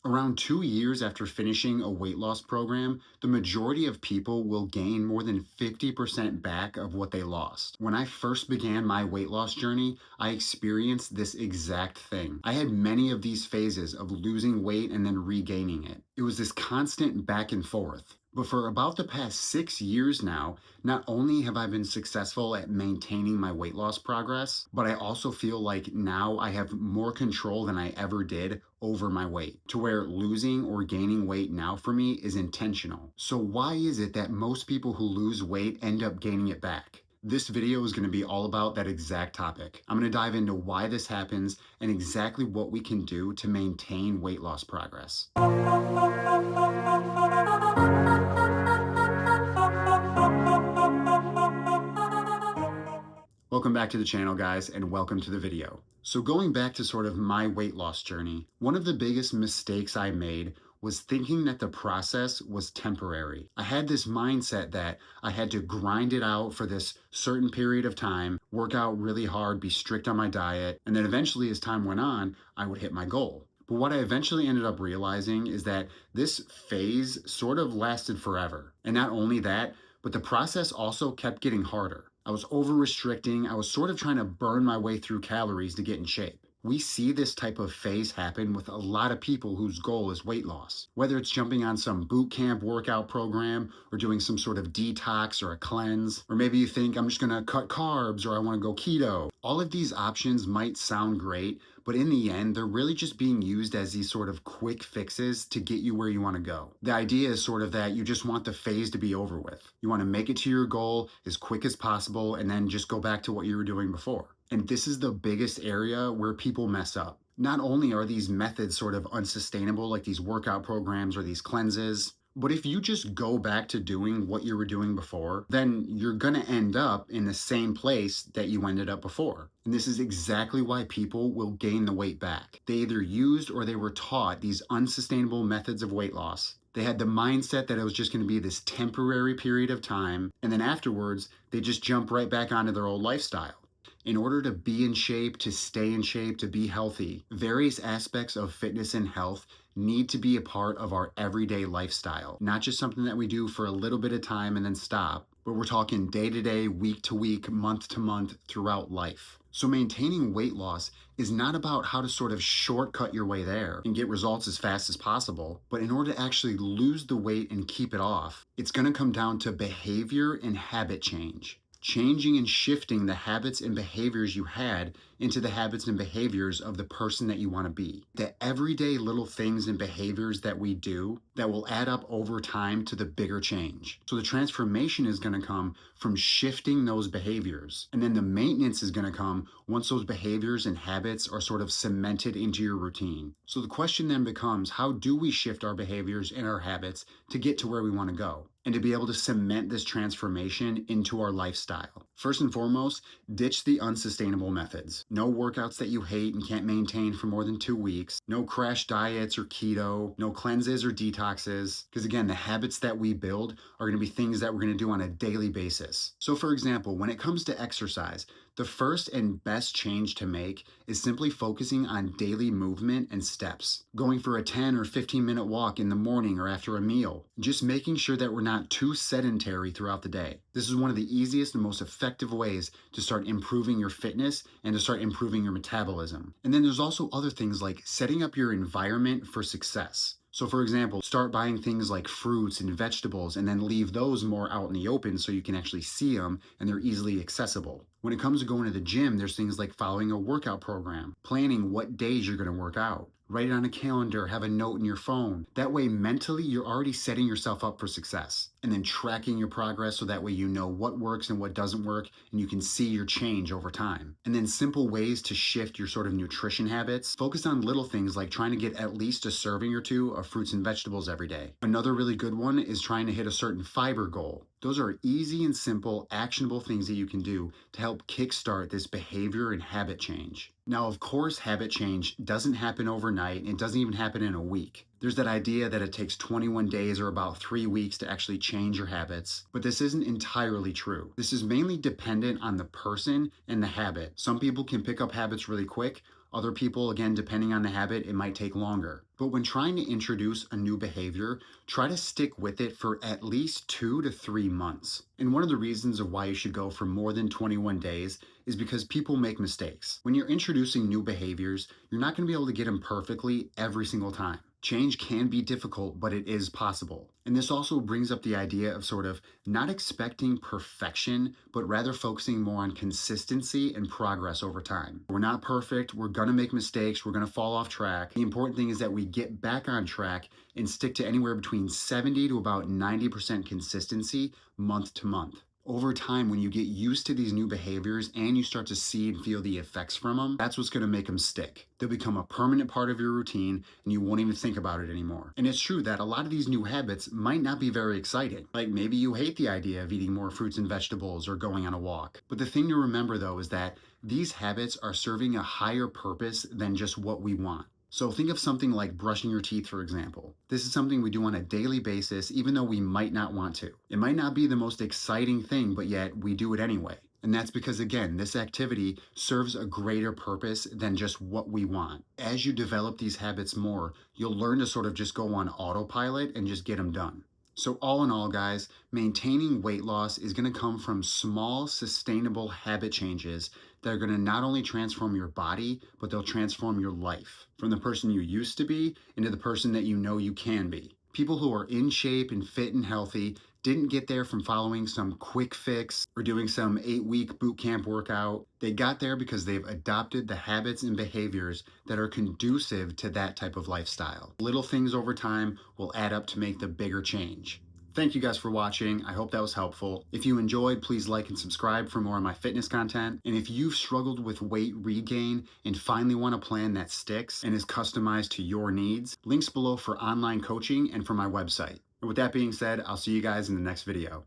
Around 2 years after finishing a weight loss program, the majority of people will gain more than 50% back of what they lost. When I first began my weight loss journey, I experienced this exact thing. I had many of these phases of losing weight and then regaining it. It was this constant back and forth. But for about the past 6 years now, not only have I been successful at maintaining my weight loss progress, but I also feel like now I have more control than I ever did over my weight, to where losing or gaining weight now for me is intentional. So why is it that most people who lose weight end up gaining it back? This video is going to be all about that exact topic. I'm going to dive into why this happens and exactly what we can do to maintain weight loss progress. Welcome back to the channel, guys, and welcome to the video. So going back to sort of my weight loss journey, one of the biggest mistakes I made was thinking that the process was temporary. I had this mindset that I had to grind it out for this certain period of time, work out really hard, be strict on my diet, and then eventually as time went on, I would hit my goal. But what I eventually ended up realizing is that this phase sort of lasted forever. And not only that, but the process also kept getting harder. I was over restricting. I was sort of trying to burn my way through calories to get in shape. We see this type of phase happen with a lot of people whose goal is weight loss. Whether it's jumping on some boot camp workout program or doing some sort of detox or a cleanse, or maybe you think I'm just gonna cut carbs or I wanna go keto. All of these options might sound great, but in the end, they're really just being used as these sort of quick fixes to get you where you wanna go. The idea is sort of that you just want the phase to be over with. You wanna make it to your goal as quick as possible and then just go back to what you were doing before. And this is the biggest area where people mess up. Not only are these methods sort of unsustainable, like these workout programs or these cleanses, but if you just go back to doing what you were doing before, then you're gonna end up in the same place that you ended up before. And this is exactly why people will gain the weight back. They either used or they were taught these unsustainable methods of weight loss. They had the mindset that it was just going to be this temporary period of time, and then afterwards, they just jump right back onto their old lifestyle. In order to be in shape, to stay in shape, to be healthy, various aspects of fitness and health need to be a part of our everyday lifestyle, not just something that we do for a little bit of time and then stop, but we're talking day to day, week to week, month to month, throughout life. So maintaining weight loss is not about how to sort of shortcut your way there and get results as fast as possible, but in order to actually lose the weight and keep it off, it's going to come down to behavior and habit change. Changing and shifting the habits and behaviors you had into the habits and behaviors of the person that you want to be. The everyday little things and behaviors that we do that will add up over time to the bigger change. So the transformation is going to come from shifting those behaviors. And then the maintenance is going to come once those behaviors and habits are sort of cemented into your routine. So the question then becomes, how do we shift our behaviors and our habits to get to where we want to go? And to be able to cement this transformation into our lifestyle. First and foremost, ditch the unsustainable methods. No workouts that you hate and can't maintain for more than 2 weeks. No crash diets or keto. No cleanses or detoxes. Because again, the habits that we build are going to be things that we're going to do on a daily basis. So for example, when it comes to exercise, the first and best change to make is simply focusing on daily movement and steps. Going for a 10 or 15-minute walk in the morning or after a meal. Just making sure that we're not too sedentary throughout the day. This is one of the easiest and most effective ways to start improving your fitness and to start improving your metabolism. And then there's also other things like setting up your environment for success. So for example, start buying things like fruits and vegetables and then leave those more out in the open so you can actually see them and they're easily accessible. When it comes to going to the gym, there's things like following a workout program, planning what days you're going to work out. Write it on a calendar, have a note in your phone. That way, mentally, you're already setting yourself up for success. And then tracking your progress so that way you know what works and what doesn't work, and you can see your change over time. And then simple ways to shift your sort of nutrition habits. Focus on little things like trying to get at least a serving or two of fruits and vegetables every day. Another really good one is trying to hit a certain fiber goal. Those are easy and simple, actionable things that you can do to help kickstart this behavior and habit change. Now, of course, habit change doesn't happen overnight and it doesn't even happen in a week. There's that idea that it takes 21 days or about 3 weeks to actually change your habits, but this isn't entirely true. This is mainly dependent on the person and the habit. Some people can pick up habits really quick. Other people, again, depending on the habit, it might take longer. But when trying to introduce a new behavior, try to stick with it for at least 2 to 3 months. And one of the reasons of why you should go for more than 21 days is because people make mistakes. When you're introducing new behaviors, you're not going to be able to get them perfectly every single time. Change can be difficult, but it is possible. And this also brings up the idea of sort of not expecting perfection, but rather focusing more on consistency and progress over time. We're not perfect. We're going to make mistakes. We're going to fall off track. The important thing is that we get back on track and stick to anywhere between 70 to about 90% consistency month to month. Over time, when you get used to these new behaviors and you start to see and feel the effects from them, that's what's going to make them stick. They'll become a permanent part of your routine and you won't even think about it anymore. And it's true that a lot of these new habits might not be very exciting. Like maybe you hate the idea of eating more fruits and vegetables or going on a walk. But the thing to remember though is that these habits are serving a higher purpose than just what we want. So think of something like brushing your teeth, for example. This is something we do on a daily basis, even though we might not want to. It might not be the most exciting thing, but yet we do it anyway. And that's because, again, this activity serves a greater purpose than just what we want. As you develop these habits more, you'll learn to sort of just go on autopilot and just get them done. So all in all, guys, maintaining weight loss is going to come from small, sustainable habit changes that are going to not only transform your body, but they'll transform your life from the person you used to be into the person that you know you can be. People who are in shape and fit and healthy didn't get there from following some quick fix or doing some 8-week boot camp workout. They got there because they've adopted the habits and behaviors that are conducive to that type of lifestyle. Little things over time will add up to make the bigger change. Thank you guys for watching. I hope that was helpful. If you enjoyed, please like and subscribe for more of my fitness content. And if you've struggled with weight regain and finally want a plan that sticks and is customized to your needs, links below for online coaching and for my website. And with that being said, I'll see you guys in the next video.